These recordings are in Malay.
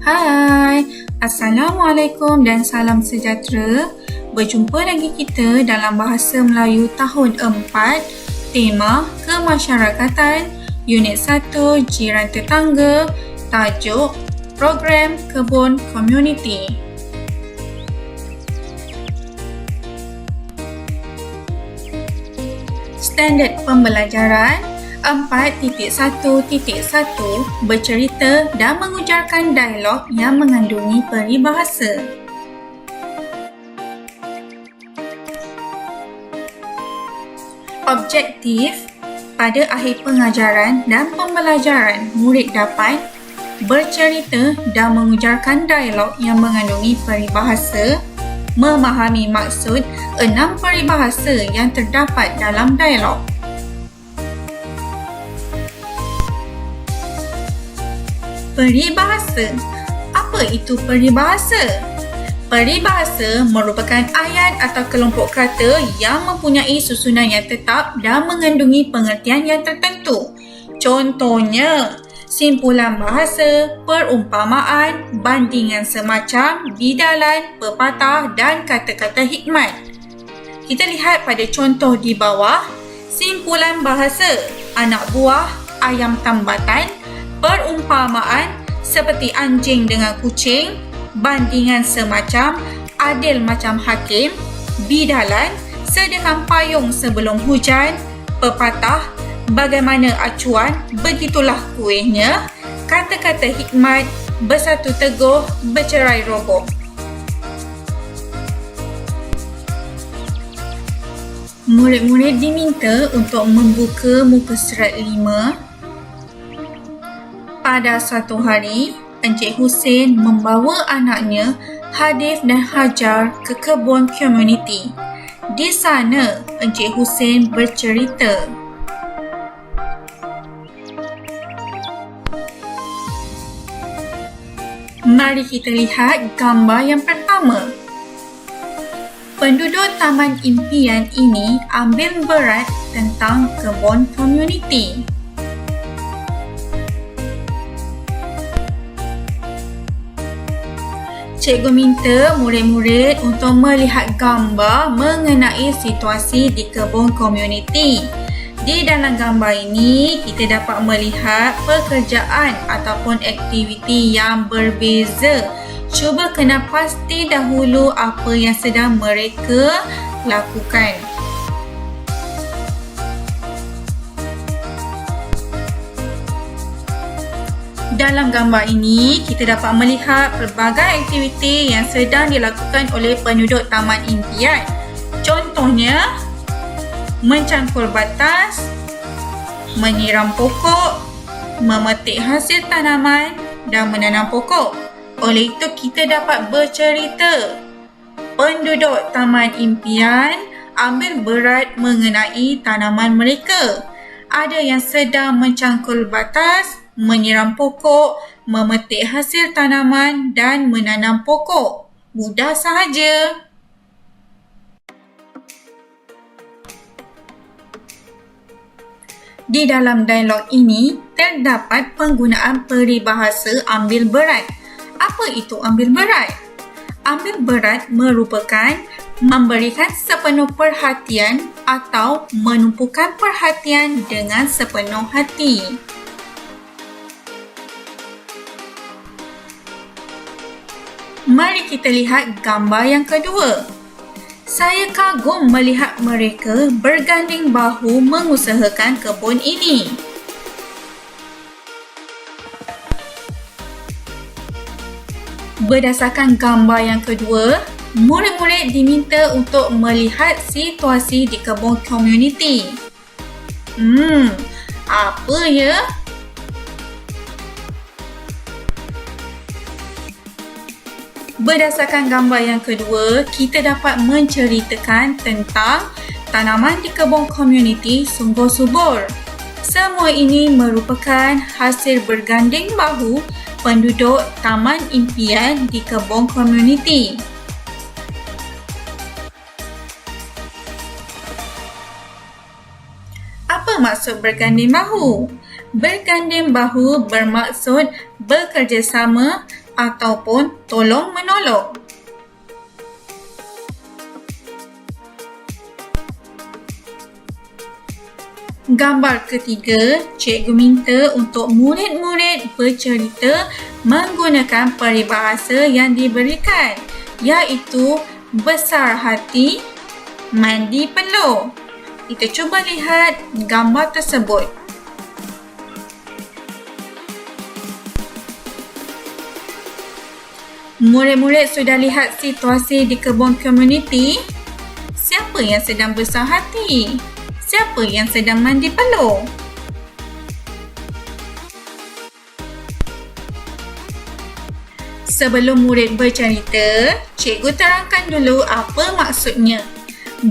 Hai, Assalamualaikum dan salam sejahtera. Berjumpa lagi kita dalam Bahasa Melayu tahun 4, tema Kemasyarakatan, Unit 1, Jiran Tetangga, tajuk Program Kebun Komuniti. Standard pembelajaran 4.1.1 bercerita dan mengujarkan dialog yang mengandungi peribahasa. Objektif: pada akhir pengajaran dan pembelajaran, murid dapat bercerita dan mengujarkan dialog yang mengandungi peribahasa, memahami maksud 6 peribahasa yang terdapat dalam dialog. Peribahasa. Apa itu peribahasa? Peribahasa merupakan ayat atau kelompok kata yang mempunyai susunan yang tetap dan mengandungi pengertian yang tertentu. Contohnya, simpulan bahasa, perumpamaan, bandingan semacam, bidalan, pepatah dan kata-kata hikmat. Kita lihat pada contoh di bawah. Simpulan bahasa, anak buah, ayam tambatan. Perumpamaan, seperti anjing dengan kucing. Bandingan semacam, adil macam hakim. Bidalan, sediakan payung sebelum hujan. Pepatah, bagaimana acuan, begitulah kuihnya. Kata-kata hikmat, bersatu teguh, bercerai roboh. Murid-murid diminta untuk membuka muka surat 5. Pada suatu hari, Encik Hussein membawa anaknya Hadif dan Hajar ke kebun komuniti. Di sana, Encik Hussein bercerita. Mari kita lihat gambar yang pertama. Penduduk Taman Impian ini ambil berat tentang kebun komuniti. Cikgu minta murid-murid untuk melihat gambar mengenai situasi di kebun komuniti. Di dalam gambar ini, kita dapat melihat pekerjaan ataupun aktiviti yang berbeza. Cuba kenal pasti dahulu apa yang sedang mereka lakukan. Dalam gambar ini, kita dapat melihat pelbagai aktiviti yang sedang dilakukan oleh penduduk Taman Impian. Contohnya, mencangkul batas, menyiram pokok, memetik hasil tanaman dan menanam pokok. Oleh itu, kita dapat bercerita. Penduduk Taman Impian ambil berat mengenai tanaman mereka. Ada yang sedang mencangkul batas, menyiram pokok, memetik hasil tanaman dan menanam pokok. Mudah sahaja. Di dalam dialog ini, terdapat penggunaan peribahasa ambil berat. Apa itu ambil berat? Ambil berat merupakan memberikan sepenuh perhatian atau menumpukan perhatian dengan sepenuh hati. Mari kita lihat gambar yang kedua. Saya kagum melihat mereka berganding bahu mengusahakan kebun ini. Berdasarkan gambar yang kedua, murid-murid diminta untuk melihat situasi di kebun komuniti. Apa ya? Berdasarkan gambar yang kedua, kita dapat menceritakan tentang tanaman di kebun komuniti sungguh subur. Semua ini merupakan hasil berganding bahu penduduk Taman Impian di kebun komuniti. Apa maksud berganding bahu? Berganding bahu bermaksud bekerjasama ataupun tolong-menolong. Gambar ketiga, cikgu minta untuk murid-murid bercerita menggunakan peribahasa yang diberikan, iaitu besar hati, mandi peluh. Kita cuba lihat gambar tersebut. Murid-murid sudah lihat situasi di kebun komuniti? Siapa yang sedang besar hati? Siapa yang sedang mandi peluh? Sebelum murid bercerita, cikgu terangkan dulu apa maksudnya.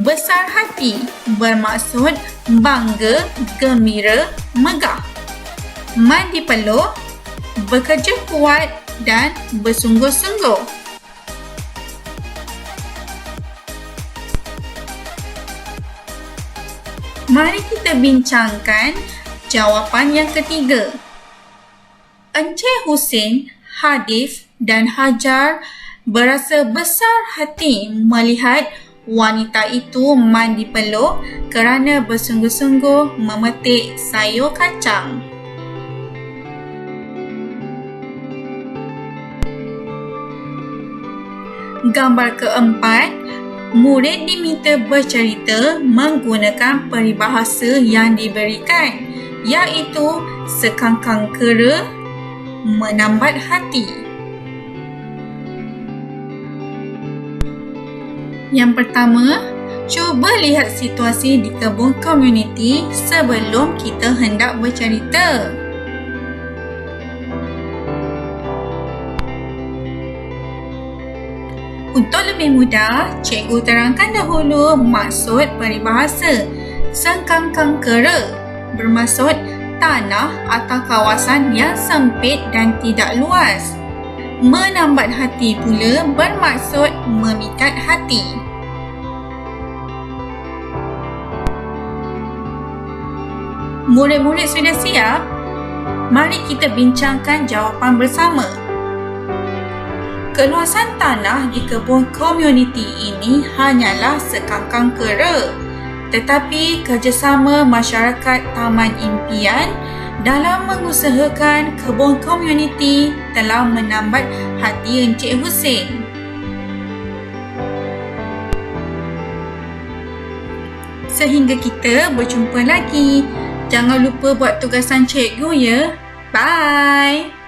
Besar hati bermaksud bangga, gembira, megah. Mandi peluh, bekerja kuat dan bersungguh-sungguh. Mari kita bincangkan jawapan yang ketiga. Encik Husin, Hadif dan Hajar berasa besar hati melihat wanita itu mandi peluh kerana bersungguh-sungguh memetik sayur kacang. Gambar keempat, murid diminta bercerita menggunakan peribahasa yang diberikan, iaitu sekangkang kera, menambat hati. Yang pertama, cuba lihat situasi di kebun komuniti sebelum kita hendak bercerita. Untuk lebih mudah, cikgu terangkan dahulu maksud peribahasa. Sekangkang kera bermaksud tanah atau kawasan yang sempit dan tidak luas. Menambat hati pula bermaksud memikat hati. Murid-murid sudah siap? Mari kita bincangkan jawapan bersama. Keluasan tanah di kebun komuniti ini hanyalah sekangkang kera, tetapi kerjasama masyarakat Taman Impian dalam mengusahakan kebun komuniti telah menambat hati Encik Husin. Sehingga kita berjumpa lagi. Jangan lupa buat tugasan cikgu ya. Bye!